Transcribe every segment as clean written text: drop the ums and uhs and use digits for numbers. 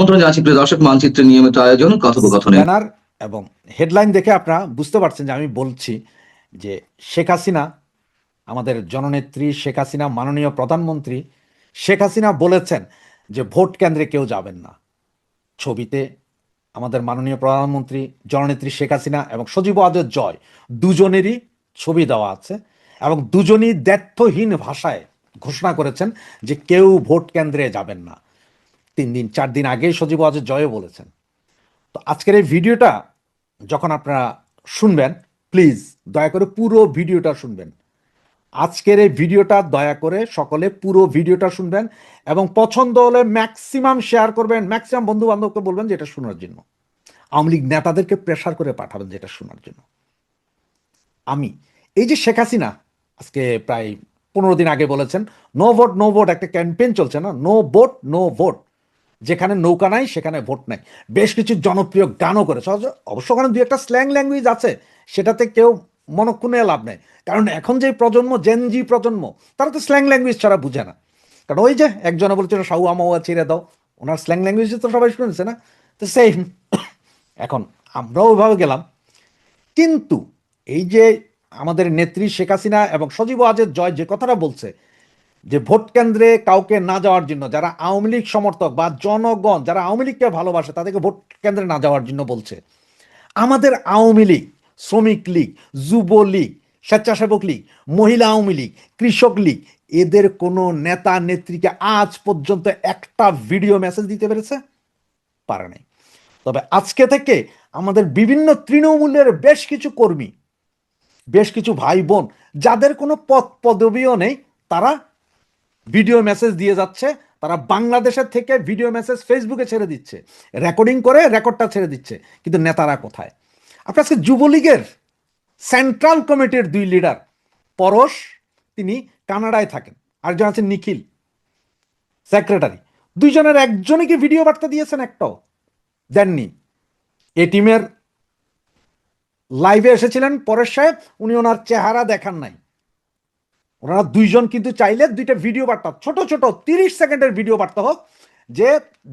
আমন্ত্রণ জানাচ্ছি প্রিয় দর্শক, মানচিত্রের নিয়মিত আয়োজন কথোপকথনে। ব্যানার এবং হেডলাইন দেখে আপনারা বুঝতে পারছেন যে আমি বলছি যে শেখ হাসিনা, আমাদের জননেত্রী শেখ হাসিনা, মাননীয় প্রধানমন্ত্রী শেখ হাসিনা বলেছেন যে ভোট কেন্দ্রে কেউ যাবেন না। ছবিতে আমাদের মাননীয় প্রধানমন্ত্রী জননেত্রী শেখ হাসিনা এবং সজীব ওয়াজেদ জয় দুজনেরই ছবি দেওয়া আছে এবং দুজনই দ্ব্যর্থহীন ভাষায় ঘোষণা করেছেন যে কেউ ভোট কেন্দ্রে যাবেন না। 3 দিন 4 দিন আগেই সজীব ওয়াজেদ জয়ও বলেছেন। তো আজকের এই ভিডিওটা যখন আপনারা শুনবেন, প্লিজ দয়া করে পুরো ভিডিওটা শুনবেন। আজকের এই ভিডিওটা দয়া করে সকলে পুরো ভিডিওটা শুনবেন এবং পছন্দ হলে ম্যাক্সিমাম শেয়ার করবেন, ম্যাক্সিমাম বন্ধু বান্ধবকে বলবেন যেটা শোনার জন্য। আওয়ামী লীগ নেতাদেরকে প্রেশার করে পাঠাবেন যেটা শোনার জন্য। আমি এই যে শেখ হাসিনা আজকে প্রায় 15 দিন আগে বলেছেন নো ভোট নো ভোট, একটা ক্যাম্পেইন চলছে না, নো ভোট নো ভোট, যেখানে নৌকা নাই সেখানে ভোট নাই। বেশ কিছু জনপ্রিয় গানও করেছে, অবশ্য ওখানে দুই একটা স্ল্যাং ল্যাঙ্গুয়েজ আছে, সেটাতে কেউ মনক্ষুণ্ণ লাভ নেই। কারণ এখন যে প্রজন্ম, জেনজি প্রজন্ম, তারা তো স্ল্যাং ল্যাঙ্গুয়েজ ছাড়া বুঝে না। কারণ ওই যে একজনে বলছিল সাউয়া মাউয়া ছেড়ে দাও, ওনার স্ল্যাং ল্যাঙ্গুয়েজ তো সবাই শুনেছে না, তো সেম এখন আমরাও ওইভাবে গেলাম। কিন্তু এই যে আমাদের নেত্রী শেখ হাসিনা এবং সজীব ওয়াজেদ জয় যে কথাটা বলছে যে ভোট কেন্দ্রে কাউকে না যাওয়ার জন্য, যারা আওয়ামী লীগ সমর্থক বা জনগণ যারা আওয়ামী লীগকে ভালোবাসে তাদেরকে ভোট কেন্দ্রে না যাওয়ার জন্য বলছে। আমাদের আওয়ামী লীগ, শ্রমিক লীগ, যুবলীগ, স্বেচ্ছাসেবক লীগ, মহিলা আওয়ামী লীগ, কৃষক লীগ, এদের কোনো নেতা নেত্রীকে আজ পর্যন্ত একটা ভিডিও মেসেজ দিতে পেরেছে? পারে নাই। তবে আজকে থেকে আমাদের বিভিন্ন তৃণমূলের বেশ কিছু কর্মী, বেশ কিছু ভাই বোন যাদের কোনো পদ পদবিও নেই, তারা ভিডিও মেসেজ দিয়ে যাচ্ছে। তারা বাংলাদেশের থেকে ভিডিও মেসেজ ফেসবুকে ছেড়ে দিচ্ছে, রেকর্ডিং করে রেকর্ডটা ছেড়ে দিচ্ছে। কিন্তু নেতারা কোথায়? আপনার আজকে যুবলীগের সেন্ট্রাল কমিটির 2 লিডার, পরশ, তিনি কানাডায় থাকেন, আরেকজন আছেন নিখিল, সেক্রেটারি, দুইজনের একজনই কি ভিডিও বার্তা দিয়েছেন? একটাও দেননি। এ টিমের লাইভে এসেছিলেন পরেশ সাহেব, উনি ওনার চেহারা দেখান নাই। ওনারা দুইজন কিন্তু চাইলে 2টা ভিডিও বার্তা, ছোট ছোট 30 সেকেন্ডের ভিডিও বার্তা হোক, যে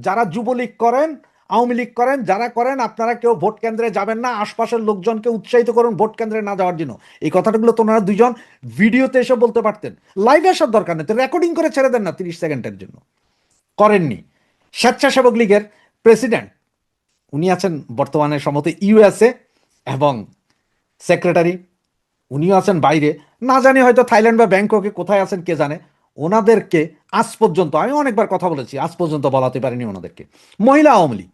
যারা যুবলীগ করেন, আওয়ামী লীগ করেন, যারা করেন, আপনারা কেউ ভোট কেন্দ্রে যাবেন না, আশপাশের লোকজনকে উৎসাহিত করুন ভোট কেন্দ্রে না যাওয়ার জন্য। এই কথাগুলো তো ওনারা দুইজন ভিডিওতে এসে বলতে পারতেন, লাইভে আসার দরকার নেই, তো রেকর্ডিং করে ছেড়ে দেন না 30 সেকেন্ডের জন্য। করেননি। স্বেচ্ছাসেবক লীগের প্রেসিডেন্ট, উনি আছেন বর্তমানে সম্ভবত ইউএসএ, এবং সেক্রেটারি উনিও আছেন বাইরে, না জানি হয়তো থাইল্যান্ড বা ব্যাংককে, কোথায় আছেন কে জানে। ওনাদেরকে আজ পর্যন্ত, আমি অনেকবার কথা বলেছি, আজ পর্যন্ত বলাতে পারিনি ওনাদেরকে। মহিলা আওয়ামী লীগ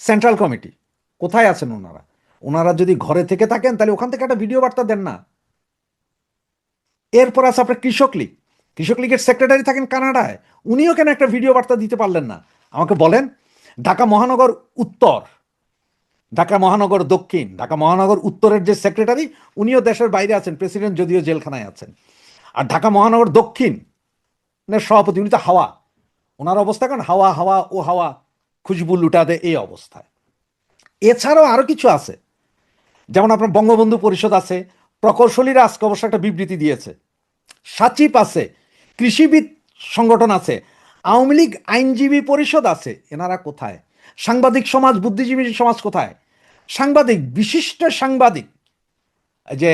সেন্ট্রাল কমিটি, কোথায় আছেন ওনারা? ওনারা যদি ঘরে থেকে থাকেন তাহলে ওখান থেকে একটা ভিডিও বার্তা দেন না। এরপর আছে আপনার কৃষক লীগ, কৃষক লীগের সেক্রেটারি থাকেন কানাডায়, উনিও কেন একটা ভিডিও বার্তা দিতে পারলেন না? আমাকে বলেন। ঢাকা মহানগর উত্তর, ঢাকা মহানগর দক্ষিণ, ঢাকা মহানগর উত্তরের যে সেক্রেটারি, উনিও দেশের বাইরে আছেন, প্রেসিডেন্ট যদিও জেলখানায় আছেন। আর ঢাকা মহানগর দক্ষিণ সভাপতি, উনি তো হাওয়া, ওনার অবস্থা কেন? হাওয়া হাওয়া ও হাওয়া খুশবু লুটা দে, এই অবস্থায়। এছাড়াও আরো কিছু আছে, যেমন আপনার বঙ্গবন্ধু পরিষদ আছে, প্রকৌশলীরা আজকে অবশ্য একটা বিবৃতি দিয়েছে, সাচিব আছে, কৃষিবিদ সংগঠন আছে, আওয়ামী লীগ আইনজীবী পরিষদ আছে, এনারা কোথায়? সাংবাদিক সমাজ, বুদ্ধিজীবী সমাজ কোথায়? সাংবাদিক, বিশিষ্ট সাংবাদিক যে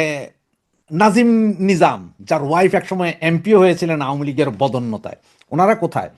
নাজিম নিজাম, যার ওয়াইফ একসময় এমপিও হয়েছিলেন আওয়ামী লীগের বদন্যতায়, ওনারা কোথায়?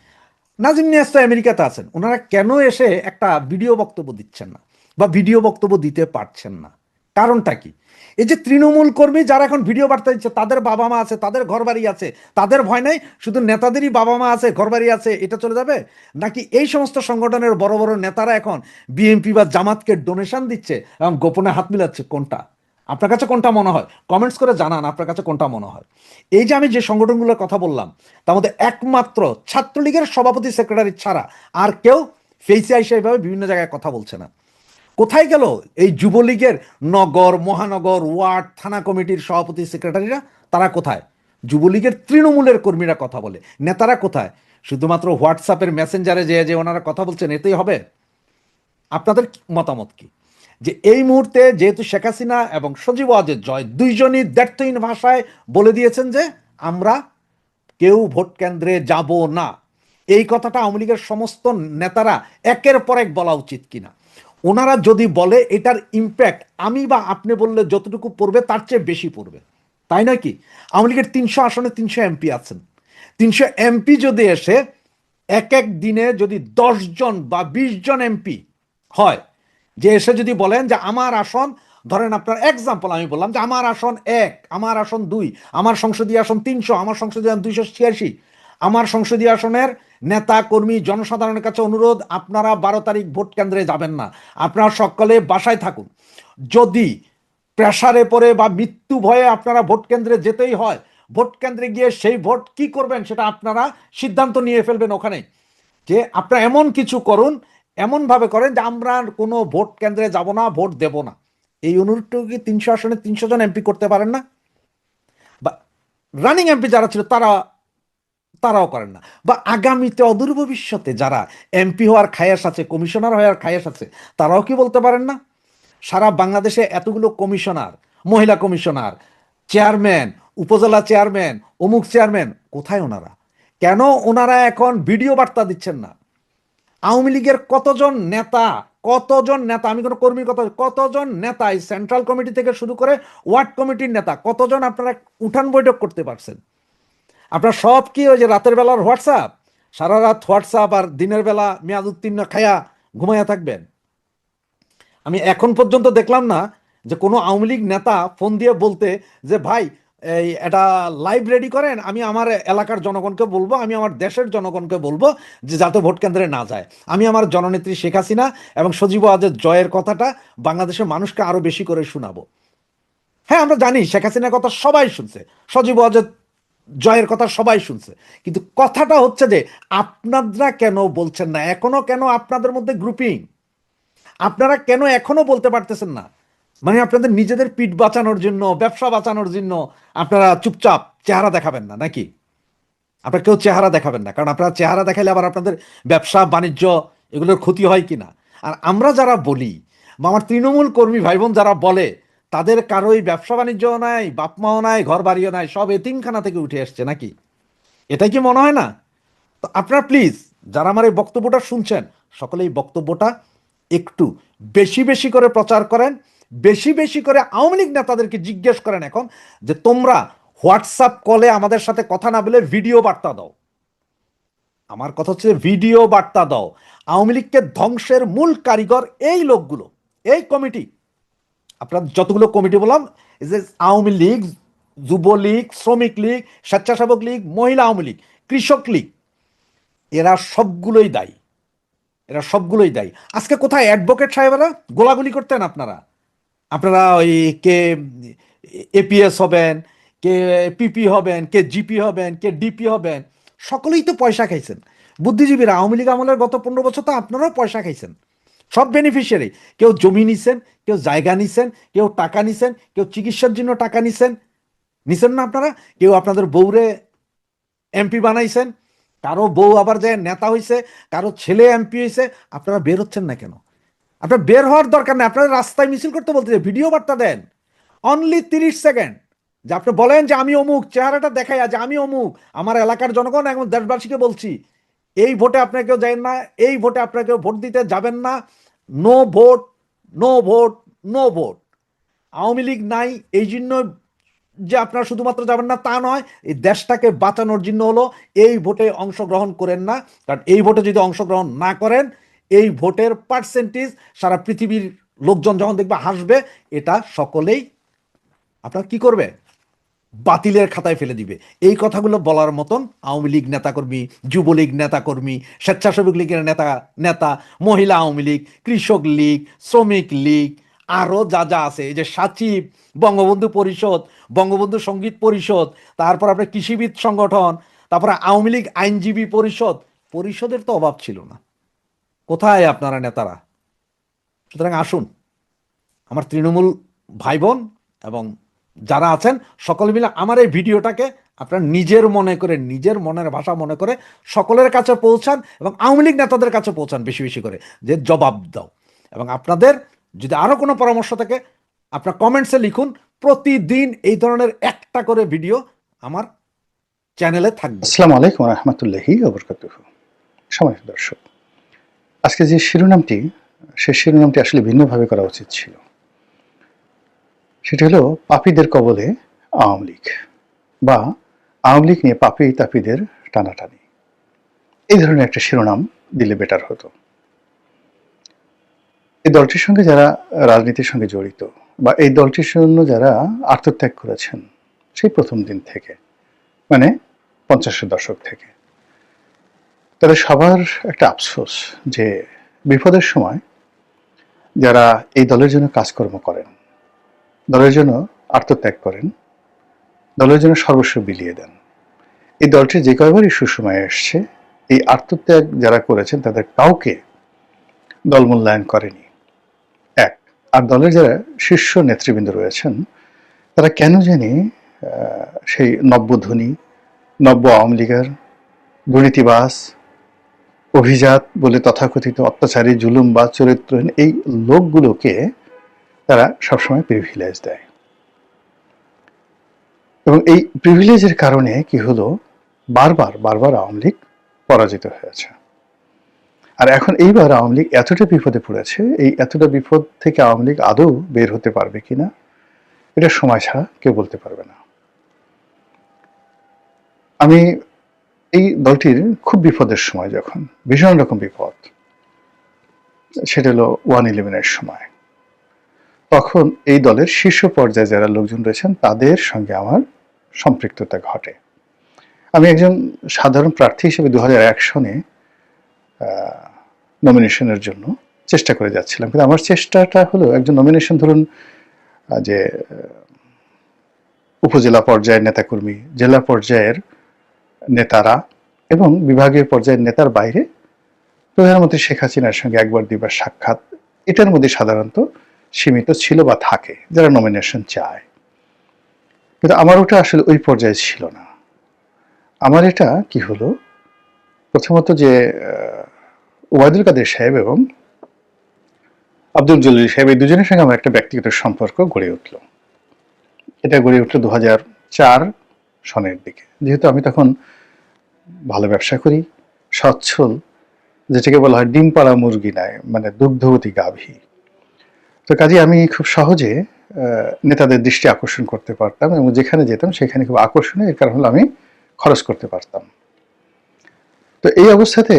নাজিম নিয়াজ তো আমেরিকাতে আছেন, ওনারা কেন এসে একটা ভিডিও বক্তব্য দিচ্ছেন না বা ভিডিও বক্তব্য দিতে পারছেন না? কারণটা কি? এই যে তৃণমূল কর্মী যারা এখন ভিডিও বার্তা দিচ্ছে, তাদের বাবা মা আছে, তাদের ঘর বাড়ি আছে, তাদের ভয় নাই, শুধু নেতাদেরই বাবা মা আছে, ঘর বাড়ি আছে, এটা চলে যাবে? নাকি এই সমস্ত সংগঠনের বড় বড় নেতারা এখন বিএনপি বা জামাতকে ডোনেশন দিচ্ছে এবং গোপনে হাত মিলাচ্ছে? কোনটা আপনার কাছে কোনটা মনে হয়? কমেন্টস করে জানান আপনার কাছে কোনটা মনে হয়। এই যে আমি যে সংগঠনগুলোর কথা বললাম, তার মধ্যে একমাত্র ছাত্রলীগের সভাপতি সেক্রেটারি ছাড়া আর কেউ ফেসে আইসা এইভাবে বিভিন্ন জায়গায় কথা বলছে না। কোথায় গেল এই যুবলীগের নগর, মহানগর, ওয়ার্ড, থানা কমিটির সভাপতি সেক্রেটারিরা? তারা কোথায়? যুবলীগের তৃণমূলের কর্মীরা কথা বলে, নেতারা কোথায়? শুধুমাত্র হোয়াটসঅ্যাপের মেসেঞ্জারে যে ওনারা কথা বলছেন, এতেই হবে? আপনাদের মতামত কি? যে এই মুহূর্তে যেহেতু শেখ হাসিনা এবং সজীব ওয়াজেদ জয় দুইজনই দ্ব্যর্থহীন ভাষায় বলে দিয়েছেন যে আমরা কেউ ভোট কেন্দ্রে যাব না, এই কথাটা আওয়ামী লীগের সমস্ত নেতারা একের পর এক বলা উচিত কিনা। ওনারা যদি বলে এটার ইম্প্যাক্ট আমি বা আপনি বললে যতটুকু পড়বে তার চেয়ে বেশি পড়বে, তাই নয় কি? আওয়ামী লীগের 300 আসনে 300 এমপি আছেন। 300 এমপি যদি এসে এক এক দিনে যদি 10 জন বা 20 জন এমপি হয়, যে এসে যদি বলেন যে আমার আসন, ধরেন আপনার এক্সাম্পল আমি বললাম যে আমার আসন 1, আমার আসন 2, আমার সংসদীয় আসন 300, আমার সংসদীয় আসন 286, আমার সংসদীয় আসনের নেতা কর্মী জনসাধারণের কাছে অনুরোধ, আপনারা 12 তারিখ ভোট কেন্দ্রে যাবেন না, আপনারা সকলে বাসায় থাকুন। যদি প্রেসারে পড়ে বা মৃত্যু ভয়ে আপনারা ভোট কেন্দ্রে যেতেই হয়, ভোট কেন্দ্রে গিয়ে সেই ভোট কি করবেন সেটা আপনারা সিদ্ধান্ত নিয়ে ফেলবেন ওখানে, যে আপনারা এমন কিছু করুন, এমন ভাবে করেন যে আমরা কোনো ভোট কেন্দ্রে যাব না, ভোট দেব না। এই অনুরোধটুকু কি 300 আসনে 300 জন এমপি করতে পারেন না? বা রানিং এমপি যারা ছিল তারাও করেন না? বা আগামীতে অদূর ভবিষ্যতে যারা এমপি হওয়ার খায়াস আছে, কমিশনার হওয়ার খায়াস আছে, তারাও কি বলতে পারেন না? সারা বাংলাদেশে এতগুলো কমিশনার, মহিলা কমিশনার, চেয়ারম্যান, উপজেলা চেয়ারম্যান, অমুক চেয়ারম্যান, কোথায় ওনারা? কেন ওনারা এখন ভিডিও বার্তা দিচ্ছেন না? আওয়ামী লীগের কতজন নেতা, আমি কোনো কর্মীর কথা, কতজন নেতা এই সেন্ট্রাল কমিটি থেকে শুরু করে ওয়ার্ড কমিটির নেতা, কতজন আপনারা উঠান বৈঠক করতে পারছেন? আপনার সব কি ওই যে রাতের বেলার হোয়াটসঅ্যাপ, সারা রাত হোয়াটসঅ্যাপ আর দিনের বেলা মেয়াদ উত্তীর্ণ খায়া ঘুমাইয়া থাকবেন? আমি এখন পর্যন্ত দেখলাম না যে কোনো আওয়ামী লীগ নেতা ফোন দিয়ে বলতে যে ভাই এই এটা লাইভ রেডি করেন, আমি আমার এলাকার জনগণকে বলবো, আমি আমার দেশের জনগণকে বলবো যে যাতে ভোট কেন্দ্রে না যায়, আমি আমার জননেত্রী শেখ হাসিনা এবং সজীব ওয়াজেদ জয়ের কথাটা বাংলাদেশের মানুষকে আরো বেশি করে শোনাবো। হ্যাঁ, আমরা জানি শেখ হাসিনার কথা সবাই শুনছে, সজীব ওয়াজেদ জয়ের কথা সবাই শুনছে, কিন্তু কথাটা হচ্ছে যে আপনারা কেন বলছেন না? এখনো কেন আপনাদের মধ্যে গ্রুপিং? আপনারা কেন এখনো বলতে পারতেছেন না? মানে আপনাদের নিজেদের পিঠ বাঁচানোর জন্য, ব্যবসা বাঁচানোর জন্য আপনারা চুপচাপ চেহারা দেখাবেন না নাকি? আপনারা কেউ চেহারা দেখাবেন না, কারণ আপনারা চেহারা দেখাইলে আবার আপনাদের ব্যবসা বাণিজ্য এগুলোর ক্ষতি হয় কিনা। আর আমরা যারা বলি বা আমার তৃণমূল কর্মী ভাই বোন যারা বলে, তাদের কারোই ব্যবসা বাণিজ্যও নাই, বাপ মাও নাই, ঘর বাড়িও নাই, সব এতিমখানা থেকে উঠে আসছে নাকি? এটাই কি মনে হয় না? তো আপনারা প্লিজ যারা আমার এই বক্তব্যটা শুনছেন, সকলে এই বক্তব্যটা একটু বেশি বেশি করে প্রচার করেন, বেশি বেশি করে আওয়ামী লীগ নেতাদেরকে জিজ্ঞেস করেন এখন যে তোমরা হোয়াটসঅ্যাপ কলে আমাদের সাথে কথা না বলে ভিডিও বার্তা দাও। আমার কথা হচ্ছে ভিডিও বার্তা দাও। আওয়ামী লীগকে ধ্বংসের মূল কারিগর এই লোকগুলো, এই কমিটি, আপনার যতগুলো কমিটি বললাম, এই যে আওয়ামী লীগ, যুবলীগ, শ্রমিক লীগ, স্বেচ্ছাসেবক লীগ, মহিলা আওয়ামী লীগ, কৃষক লীগ, এরা সবগুলোই দায়ী, এরা সবগুলোই দায়ী। আজকে কোথায় অ্যাডভোকেট সাহেবেরা গোলাগুলি করতেন, আপনারা আপনারা ওই কে এপিএস হবেন, কে পিপি হবেন, কে জিপি হবেন, কে ডিপি হবেন, সকলেই তো পয়সা খাইছেন। বুদ্ধিজীবীরা আওয়ামী লীগ আমলের গত 15 বছর তো আপনারাও পয়সা খাইছেন, সব বেনিফিশিয়ারি। কেউ জমি নিছেন, কেউ জায়গা নিছেন, কেউ টাকা নিছেন, কেউ চিকিৎসার জন্য টাকা নিছেন, নিছেন না আপনারা? কেউ আপনাদের বউরে এমপি বানাইছেন, কারো বউ আবার যে নেতা হইছে, কারো ছেলে এমপি হয়েছে। আপনারা বের হচ্ছেন না কেন? আপনার বের হওয়ার দরকার নেই, আপনারা রাস্তায় মিছিল করতে বলতে ভিডিও বার্তা দেন, অনলি 30 সেকেন্ড, যে আপনি বলেন যে আমি অমুক, চেহারাটা দেখাই যে আমি অমুক, আমার এলাকার জনগণ এবং দেশবাসীকে বলছি এই ভোটে আপনারা কেউ যাবেন না, এই ভোটে আপনারা কেউ ভোট দিতে যাবেন না, no vote, no vote, no vote. Awami League নাই এই জন্য যে আপনারা শুধুমাত্র যাবেন না তা নয়, এই দেশটাকে বাঁচানোর জন্য হলো এই ভোটে অংশগ্রহণ করেন না। কারণ এই ভোটে যদি অংশগ্রহণ না করেন, এই ভোটের পার্সেন্টেজ সারা পৃথিবীর লোকজন যখন দেখবে হাসবে, এটা সকলেই আপনার কি করবে, বাতিলের খাতায় ফেলে দিবে। এই কথাগুলো বলার মতন আওয়ামী লীগ নেতাকর্মী, যুবলীগ নেতাকর্মী, স্বেচ্ছাসেবক লীগের নেতা, মহিলা আওয়ামী লীগ, কৃষক লীগ, শ্রমিক লীগ, আরো যা যা আছে, এই যে সাচিব, বঙ্গবন্ধু পরিষদ, বঙ্গবন্ধু সঙ্গীত পরিষদ, তারপর আপনার কৃষিবিদ সংগঠন, তারপরে আওয়ামী লীগ আইনজীবী পরিষদ, পরিষদের তো অভাব ছিল না। কোথায় আপনারা নেতারা? সুতরাং আসুন, আমার তৃণমূল ভাই বোন এবং যারা আছেন সকলে মিলে আমার এই ভিডিওটাকে আপনারা নিজের মনে করে, নিজের মনের ভাষা মনে করে সকলের কাছে পৌঁছান এবং আওয়ামী লীগ নেতাদের কাছে পৌঁছান বেশি বেশি করে, যে জবাব দাও। এবং আপনাদের যদি আরো কোনো পরামর্শ থাকে আপনার কমেন্টসে লিখুন। প্রতিদিন এই ধরনের একটা করে ভিডিও আমার চ্যানেলে থাকবে। আসসালামু আলাইকুম রহমতুল্লাহি ওয়া বারাকাতুহু। সম্মানিত দর্শক, আজকে যে শিরোনামটি, সে শিরোনামটি আসলে ভিন্নভাবে করা উচিত ছিল। সেটি হলো পাপীদের কবলে আওয়ামী লীগ, বা আওয়ামী লীগ নিয়ে পাপী তাপীদের টানাটানি। এই ধরনের একটা শিরোনাম দিলে বেটার হতো। এই দলটির সঙ্গে যারা রাজনীতির সঙ্গে জড়িত, বা এই দলটির জন্য যারা আত্মত্যাগ করেছেন সেই প্রথম দিন থেকে, মানে 50-এর দশক থেকে, তাদের সবার একটা আফসোস যে বিপদের সময় যারা এই দলের জন্য কাজকর্ম করেন, দলের জন্য আত্মত্যাগ করেন, দলের জন্য সর্বস্ব বিলিয়ে দেন, এই দলটি যে কয়বারই সুসময়ে এসছে, এই আত্মত্যাগ যারা করেছেন তাদের কাউকে দল মূল্যায়ন করেনি। এক, আর দলের যারা শীর্ষ নেতৃবৃন্দ রয়েছেন তারা কেন জানি সেই নব্যধনী, নব্য আওয়ামী লীগের দুর্নীতিবাজ, অভিজাত বলে তথাকথিত অত্যাচারী, জুলুম বা চরিত্রহীন এই লোকগুলোকে তারা সবসময় প্রিভিলেজ দেয়। এবং এই প্রিভিলেজের কারণে কি হলো, বারবার বারবার আওয়ামী লীগ পরাজিত হয়েছে। আর এখন এইবার আওয়ামী লীগ এতটা বিপদে পড়েছে, এই এতটা বিপদ থেকে আওয়ামী লীগ আদৌ বের হতে পারবে কিনা এটা সময় ছাড়া কেউ বলতে পারবে না। আমি এই দলটির খুব বিপদের সময়, যখন ভীষণ রকম বিপদ, সেটা হলো 1/11-এর সময়, তখন এই দলের শীর্ষ পর্যায়ে যারা লোকজন রয়েছেন তাদের সঙ্গে আমার সম্পৃক্ততা ঘটে। আমি একজন সাধারণ প্রার্থী হিসেবে 2001 সনে নমিনেশনের জন্য চেষ্টা করে যাচ্ছিলাম, কিন্তু আমার চেষ্টাটা হলো একজন নমিনেশন, ধরুন যে উপজেলা পর্যায়ের নেতাকর্মী, জেলা পর্যায়ের নেতারা এবং বিভাগীয় পর্যায়ের নেতার বাইরে প্রধানমন্ত্রী শেখ হাসিনার সঙ্গে একবার দুইবার সাক্ষাৎ, এটার মধ্যে সাধারণত সীমিত ছিল বা থাকে যারা নমিনেশন চায়। কিন্তু আমার ওটা আসলে ওই পর্যায়ে ছিল না। আমার এটা কি হলো, প্রথমত যে ওবায়দুল কাদের সাহেব এবং আব্দুল জলিল সাহেব, এই দুজনের সঙ্গে আমার একটা ব্যক্তিগত সম্পর্ক গড়ে উঠল। এটা গড়ে উঠল 2004 সনের দিকে। যেহেতু আমি তখন ভালো ব্যবসা করি, সচ্ছল, যেটাকে বলা হয় ডিম পাড়া মুরগি নয়, মানে দুগ্ধবতী গাভী, তো কাজে আমি খুব সহজে নেতাদের দৃষ্টি আকর্ষণ করতে পারতাম, এবং যেখানে যেতাম সেখানে খুব আকর্ষণীয়, এর কারণ হলো আমি খরচ করতে পারতাম। তো এই অবস্থাতে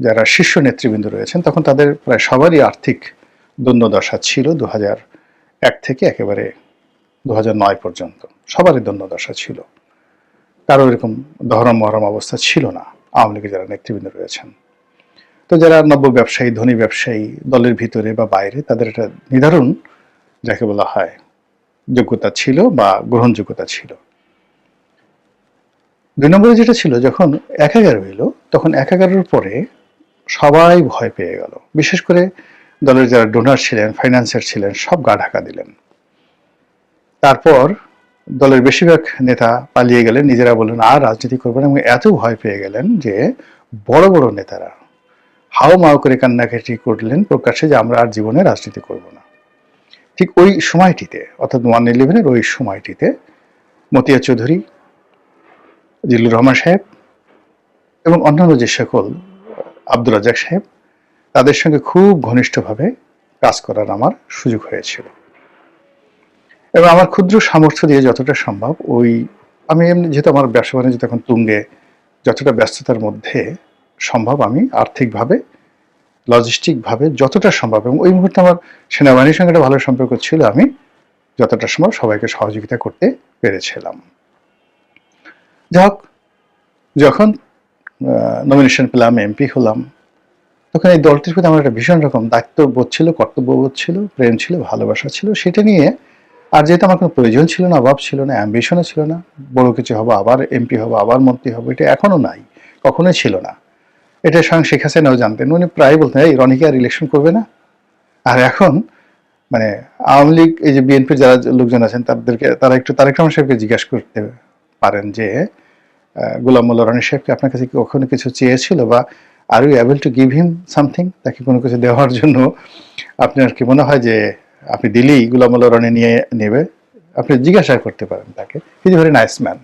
যারা শীর্ষ নেতৃবৃন্দ রয়েছেন তখন তাদের প্রায় সবারই আর্থিক দ্বন্দ্বদশা ছিল। 2001 থেকে একেবারে 2009 পর্যন্ত সবারই দ্বন্দ্বদশা ছিল, কারো এরকম দহরম মহরম অবস্থা ছিল না আওয়ামী লীগের যারা নেতৃবৃন্দ রয়েছেন। তো যারা নব্য ব্যবসায়ী, ধনী ব্যবসায়ী, দলের ভিতরে বা বাইরে, তাদের একটা নির্ধারণ যাকে বলা হয় যোগ্যতা ছিল বা গ্রহণযোগ্যতা ছিল। 2 নম্বরে যেটা ছিল, যখন 1/11 হইল তখন 1/11-এর পরে সবাই ভয় পেয়ে গেল। বিশেষ করে দলের যারা ডোনার ছিলেন, ফাইন্যান্সার ছিলেন, সব গা ঢাকা দিলেন। তারপর দলের বেশিরভাগ নেতা পালিয়ে গেলেন, নিজেরা বললেন আর রাজনীতি করবেন, এবং এত ভয় পেয়ে গেলেন যে বড় বড় নেতারা হাও মাও করে কান্নাকাটি করলেন প্রকাশ্যে যে আমরা আর জীবনে রাজনীতি করব না। ঠিক ওই সময়টিতে, অর্থাৎ 1/11-এর ওই সময়টিতে মতিয়া চৌধুরী, জিল্লুর রহমান সাহেব এবং অন্যান্য যে সকল, আব্দুর রাজ্জাক সাহেব, তাদের সঙ্গে খুব ঘনিষ্ঠভাবে কাজ করার আমার সুযোগ হয়েছিল। এবং আমার ক্ষুদ্র সামর্থ্য দিয়ে যতটা সম্ভব, ওই আমি এমনি, যেহেতু আমার ব্যবসা বাণিজ্য তখন তুঙ্গে, যতটা ব্যস্ততার মধ্যে সম্ভব আমি আর্থিকভাবে, লজিস্টিকভাবে যতটা সম্ভব, এবং ওই মুহূর্তে আমার সেনাবাহিনীর সঙ্গে একটা ভালো সম্পর্ক ছিল, আমি যতটা সম্ভব সবাইকে সহযোগিতা করতে পেরেছিলাম। যাক, যখন নমিনেশন পেলাম, এমপি হলাম, তখন এই দলটির প্রতি আমার একটা ভীষণ রকম দায়িত্ববোধ ছিল, কর্তব্যবোধ ছিল, প্রেম ছিল, ভালোবাসা ছিল। সেটা নিয়ে আর যেহেতু আমার কোনো প্রয়োজন ছিল না, অভাব ছিল না, অ্যাম্বিশনও ছিল না, বড় কিছু হবো, আবার এমপি হবো, আবার মন্ত্রী হবো, এটা এখনো নাই, কখনোই ছিল না। এটা স্বয়ং শেখ হাসিনাও জানতেন। উনি প্রায় বলতেন, এই রনিকে আর ইলেকশন করবে না। আর এখন মানে আওয়ামী লীগ, এই যে বিএনপির যারা লোকজন আছেন তাদেরকে, তারা একটু তারেক রহমান সাহেবকে জিজ্ঞাসা করতে পারেন যে গোলাম মোল্লা রনি সাহেবকে আপনার কাছে কি কখনো কিছু চেয়েছিল, বা are you able to give him something, তাকে কোনো কিছু দেওয়ার জন্য আপনার কি মনে হয় যে আপনি দিলেই গোলাম মোল্লা রনি নিয়ে নেবে? আপনি জিজ্ঞাসা করতে পারেন তাকে। He is very nice man,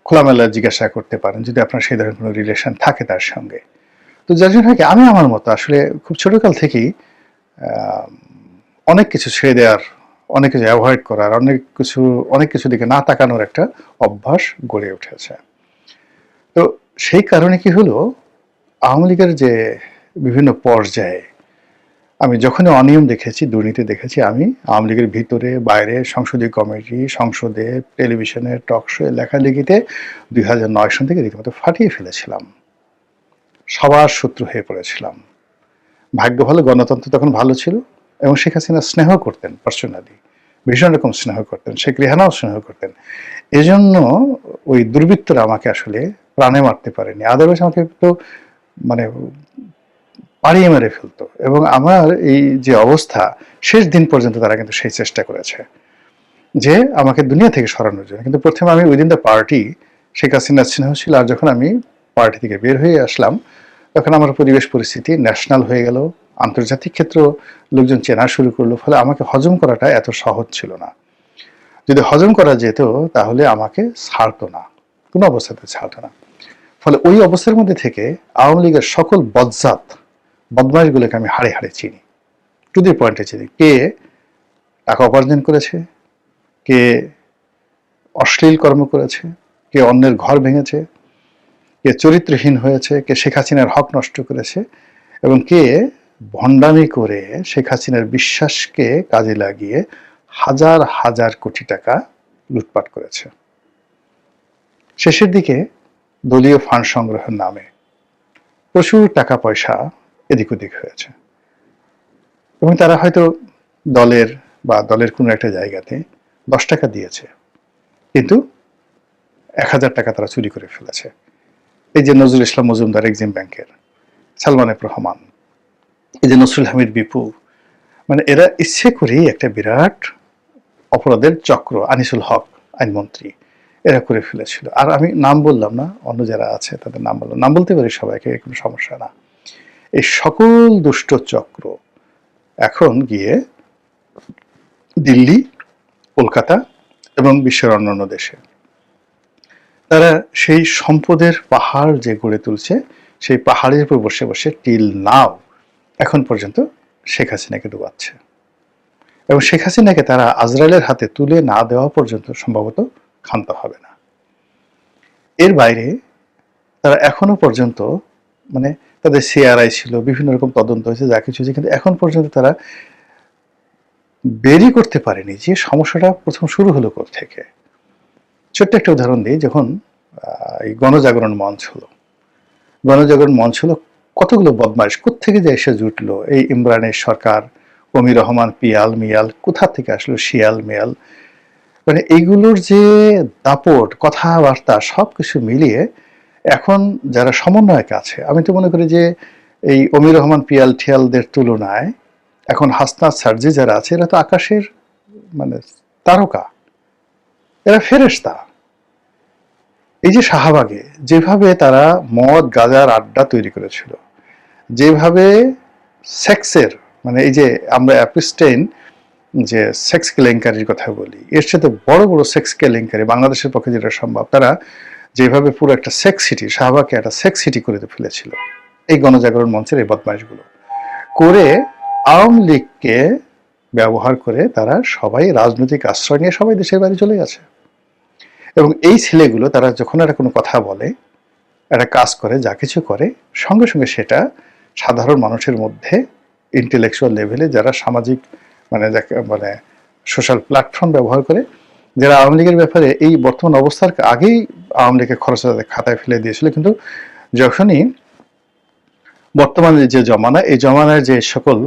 খোলামেলা জিজ্ঞাসা করতে পারেন যদি আপনার সেই ধরনের কোনো রিলেশন থাকে তার সঙ্গে। তো যার জন্য হয় কি, আমি আমার মতো আসলে খুব ছোটকাল থেকেই আহ, অনেক কিছু ছেড়ে দেওয়ার, অনেক কিছু অ্যাভয়েড করার, অনেক কিছু দিকে না তাকানোর একটা অভ্যাস গড়ে উঠেছে। তো সেই কারণে কি হলো, আওয়ামী লীগের যে বিভিন্ন পর্যায়ে আমি যখনই অনিয়ম দেখেছি, দুর্নীতি দেখেছি, আমি আওয়ামী লীগের ভিতরে বাইরে, সংসদীয় কমিটি, সংসদে, টেলিভিশনে, টক শো, লেখালেখিতে 2009 সন থেকে রীতিমতো ফাটিয়ে ফেলেছিলাম, সবার শত্রু হয়ে পড়েছিলাম। ভাগ্য ভালো, গণতন্ত্র তখন ভালো ছিল এবং শেখ হাসিনা স্নেহ করতেন পার্সোনালি, ভীষণ রকম স্নেহ করতেন, শেখ রেহানাও স্নেহ করতেন। এজন্য ওই দুর্বৃত্তরা আমাকে আসলে প্রাণে মারতে পারেনি, আদারওয়াইজ আমাকে তো মানে পাড়িয়ে মেরে ফেলতো। এবং আমার এই যে অবস্থা, শেষ দিন পর্যন্ত তারা কিন্তু সেই চেষ্টা করেছে যে আমাকে দুনিয়া থেকে সরানোর জন্য। কিন্তু প্রথমে আমি উইদিন দ্য পার্টি শেখ হাসিনার স্নেহ ছিল, আর যখন আমি পার্টি থেকে বের হয়ে আসলাম তখন আমার পরিবেশ পরিস্থিতি ন্যাশনাল হয়ে গেল, আন্তর্জাতিক ক্ষেত্র লোকজন চেনা শুরু করলো, ফলে আমাকে হজম করাটা এত সহজ ছিল না। যদি হজম করা যেত তাহলে আমাকে ছাড়তো না, কোনো অবস্থাতে ছাড়তো না। ফলে ওই অবস্থার মধ্যে থেকে আওয়ামী লীগের সকল বজ্জাত বদমাইশগুলোকে আমি হাড়ে হাড়ে চিনি, টু দি পয়েন্টে চিনি। কে টাকা উপার্জন করেছে, কে অশ্লীল কর্ম করেছে, কে অন্যের ঘর ভেঙেছে, কে চরিত্রহীন হয়েছে, কে শেখ হাসিনার হক নষ্ট করেছে, এবং কে ভণ্ডামি করে শেখ হাসিনার বিশ্বাসকে কাজে লাগিয়ে হাজার হাজার কোটি টাকা লুটপাট করেছে। শেষের দিকে দলীয় ফান্ড সংগ্রহের নামে প্রচুর টাকা পয়সা এদিক ওদিক হয়েছে, এবং তারা হয়তো দলের কোনো একটা জায়গাতে 10 টাকা দিয়েছে, কিন্তু 1000 টাকা তারা চুরি করে ফেলেছে। এই যে নজরুল ইসলাম মজুমদার এক্সিম ব্যাংকের, সালমান এফ রহমান, এই যে নসরুল হামিদ বিপু, মানে এরা ইচ্ছে করেই একটা বিরাট অপরাধের চক্র, আনিসুল হক আইনমন্ত্রী, এরা করে ফেলেছিল। আর আমি নাম বললাম না, অন্য যারা আছে তাদের নাম বললাম, নাম বলতে পারি সবাইকে, কোনো সমস্যা না। এই সকল দুষ্ট চক্র এখন গিয়ে দিল্লি, কলকাতা এবং বিশ্বের অন্যান্য দেশে তারা সেই সম্পদের পাহাড় যে গড়ে তুলছে, সেই পাহাড়ের উপর বসে বসে টিল নাও এখন পর্যন্ত শেখ হাসিনাকে ডুবাচ্ছে। এবং শেখ হাসিনাকে তারা আজরায়েলের হাতে তুলে না দেওয়া পর্যন্ত সম্ভবত ক্ষান্ত হবে না। এর বাইরে তারা এখনো পর্যন্ত, মানে তাদের সিআরআই ছিল, বিভিন্ন রকম তদন্ত হয়েছে, যা কিছু হয়েছে, কিন্তু এখন পর্যন্ত তারা বেরই করতে পারেনি যে সমস্যাটা প্রথম শুরু হলো কোত্থেকে। ছোট্ট একটা উদাহরণ দিই, যখন এই গণজাগরণ মঞ্চ হলো, কতগুলো বদমাইশ কোত্থেকে যে এসে জুটলো, এই ইমরানের সরকার, কমির রহমান, পিয়াল মিয়াল, কোথা থেকে আসলো শিয়াল মিয়াল, মানে এইগুলোর যে দাপট, কথাবার্তা, সবকিছু মিলিয়ে এখন যারা সমন্বয়ক আছে, আমি তো মনে করি যে এই অমির রহমান পিয়াল ঠিয়ালদের তুলনায় এখন হাসনাত সার্জি যারা আছে, এরা তো আকাশের মানে তারকা, এরা ফেরেশতা। এই যে শাহবাগে যেভাবে তারা মদ গাঁজার আড্ডা তৈরি করেছিল, যেভাবে সেক্সের, মানে এই যে আমরা অ্যাপিস্টেইন যে সেক্স কেলেঙ্কারির কথা বলি, এর সাথে বড় বড় সেক্স কেলেঙ্কারি বাংলাদেশের পক্ষে যেটা সম্ভব, তারা যেভাবে পুরো একটা সেক্স সিটি, শাহবাগকে একটা সেক্স সিটি করে ফেলেছিল এই গণজাগরণ মঞ্চের এই বদমাইশগুলো করে, আওয়ামী লীগকে ব্যবহার করে তারা সবাই রাজনৈতিক আশ্রয় নিয়ে সবাই দেশের বাইরে চলে গেছে। এবং এই ছেলেগুলো তারা যখন একটা কোনো কথা বলে, একটা কাজ করে, যা কিছু করে, সঙ্গে সঙ্গে সেটা সাধারণ মানুষের মধ্যে ইন্টেলেকচুয়াল লেভেলে যারা সামাজিক মানে সোশ্যাল প্ল্যাটফর্ম ব্যবহার করে, যারা আওয়ামী লীগের ব্যাপারে এই বর্তমান অবস্থার আগেই আওয়ামী লীগের খরচ খাতায় ফেলে দিয়েছিল, কিন্তু যখনই বর্তমানে যে জমানা, এই জমানায় যে সকল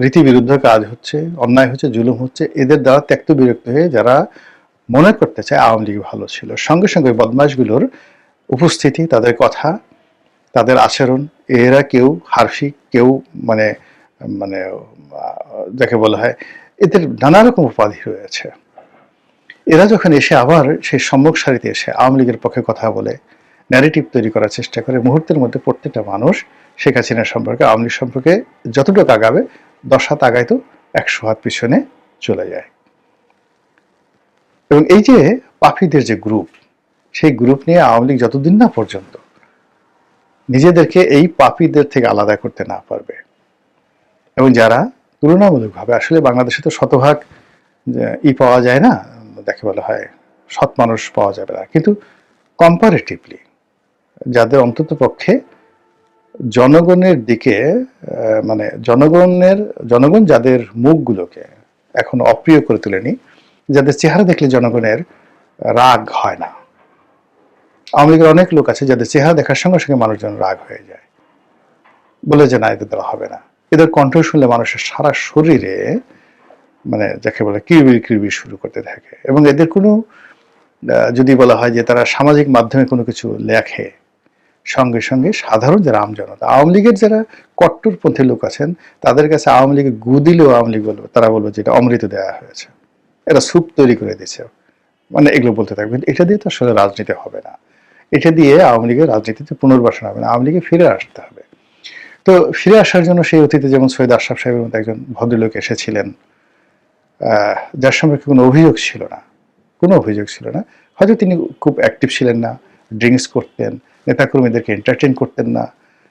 রীতিবিরুদ্ধ কাজ হচ্ছে, অন্যায় হচ্ছে, জুলুম হচ্ছে, এদের দ্বারা ত্যক্ত বিরক্ত হয়ে যারা মনে করতে চায় আওয়ামী লীগ ভালো ছিল, সঙ্গে সঙ্গে বদমাশগুলোর উপস্থিতি, তাদের কথা, তাদের আচরণ, এরা কেউ হারফি, কেউ মানে মানে যাকে বলা হয়, এদের নানা রকম উপাধি রয়েছে। এরা যখন এসে আবার সেই সম্মুখ সারিতে এসে আওয়ামী লীগের পক্ষে কথা বলে, ন্যারেটিভ তৈরি করার চেষ্টা করে, মুহূর্তের মধ্যে প্রত্যেকটা মানুষ শেখ হাসিনার সম্পর্কে, আওয়ামী লীগ সম্পর্কে যতটুকু আগাবে, 10 হাত আগায় তো 100 হাত পিছনে চলে যায়। এবং এই যে পাপীদের যে গ্রুপ, সেই গ্রুপ নিয়ে আওয়ামী লীগ যতদিন না পর্যন্ত নিজেদেরকে এই পাপীদের থেকে আলাদা করতে না পারবে, এবং যারা তুলনামূলকভাবে, আসলে বাংলাদেশে তো শতভাগ পাওয়া যায় না, দেখে বলা হয় সৎ মানুষ পাওয়া যাবে না, কিন্তু কম্পারেটিভলি যাদের অন্তত পক্ষে জনগণের দিকে মানে জনগণ যাদের মুখগুলোকে এখন অপ্রিয় করে তোলেনি, যাদের চেহারা দেখলে জনগণের রাগ হয় না। আওয়ামী লীগের অনেক লোক আছে যাদের চেহারা দেখার সঙ্গে সঙ্গে মানুষজন রাগ হয়ে যায়, বলে যে না এদের দ্বারা হবে না। এদের কণ্ঠ শুনলে মানুষের সারা শরীরে মানে যাকে বলে কিরবির কিরবির শুরু করতে থাকে। এবং এদের কোনো যদি বলা হয় যে তারা সামাজিক মাধ্যমে কোনো কিছু লেখে, সঙ্গে সঙ্গে সাধারণ যারা আমজনতা, আওয়ামী লীগের যারা কট্টরপন্থী লোক আছেন তাদের কাছে আওয়ামী লীগের গু দিলেও আওয়ামী লীগ বলবে, তারা বলবে যে এটা অমৃত দেওয়া হয়েছে, এটা স্যুপ তৈরি করে দিয়েছে, মানে এগুলো বলতে থাকবেন। এটা দিয়ে তো আসলে রাজনীতি হবে না, এটা দিয়ে আওয়ামী লীগের রাজনীতিতে পুনর্বাসন হবে না, আওয়ামী লীগে ফিরে আসতে হবে। তো ফিরে আসার জন্য সেই অতীতে যেমন সৈয়দ আশরাফ সাহেবের মতো একজন ভদ্রলোক এসেছিলেন, যার সম্পর্কে কোনো অভিযোগ ছিল না, কোনো অভিযোগ ছিল না। হয়তো তিনি খুব অ্যাক্টিভ ছিলেন না, ড্রিঙ্কস করতেন, নেতাকর্মীদেরকে এন্টারটেন করতেন না,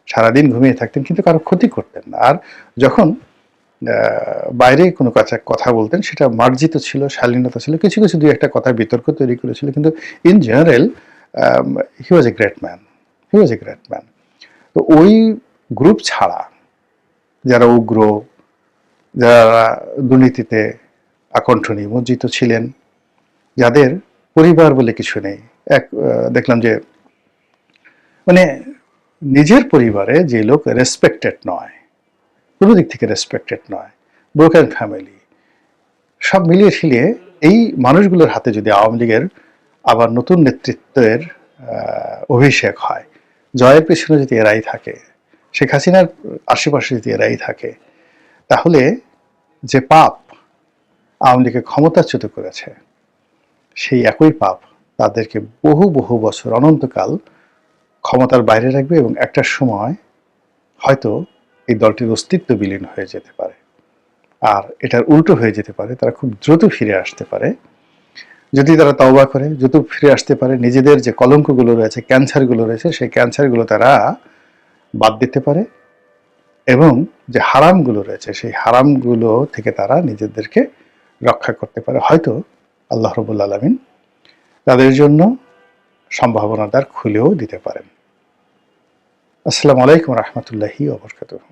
সারাদিন ঘুমিয়ে থাকতেন, কিন্তু কারো ক্ষতি করতেন না। আর যখন বাইরে কোনো কথা বলতেন সেটা মার্জিত ছিল, শালীনতা ছিল, কিছু কিছু দুই একটা কথা বিতর্ক তৈরি করেছিল, কিন্তু in general he was a great man, he was a great man. তো ওই গ্রুপ ছাড়া যারা উগ্র, যারা দুর্নীতিতে আকণ্ঠ নিমজ্জিত ছিলেন, যাদের পরিবার বলে কিছু নেই, দেখলাম যে মানে নিজের পরিবারে যে লোক রেসপেক্টেড নয়, কোনো দিক থেকে রেসপেক্টেড নয়, ব্রোকেন ফ্যামিলি, সব মিলিয়ে ছিলিয়ে এই মানুষগুলোর হাতে যদি আওয়ামী লীগের আবার নতুন নেতৃত্বের অভিষেক হয়, জয়ের পেছনে যদি এরাই থাকে, শেখ হাসিনার আশেপাশে যদি এরাই থাকে, তাহলে যে পাপ আওয়ামী লীগকে ক্ষমতাচ্যুত করেছে, সেই একই পাপ তাদেরকে বহু বহু বছর অনন্তকাল ক্ষমতার বাইরে রাখবে, এবং একটা সময় হয়তো এই দলটির অস্তিত্ব বিলীন হয়ে যেতে পারে। আর এটার উল্টো হয়ে যেতে পারে, তারা খুব দ্রুত ফিরে আসতে পারে যদি তারা তওবা করে, দ্রুত ফিরে আসতে পারে, নিজেদের যে কলঙ্কগুলো রয়েছে, ক্যান্সারগুলো রয়েছে, সেই ক্যান্সারগুলো তারা বাদ দিতে পারে, এবং যে হারামগুলো রয়েছে সেই হারামগুলো থেকে তারা নিজেদেরকে রক্ষা করতে পারে। হয়তো আল্লাহ রাব্বুল আলামিন তাদের জন্য সম্ভাবনার দ্বার খুলেও দিতে পারেন। আসসালামু আলাইকুম রহমতুল্লাহি ওয়া বারাকাতুহু।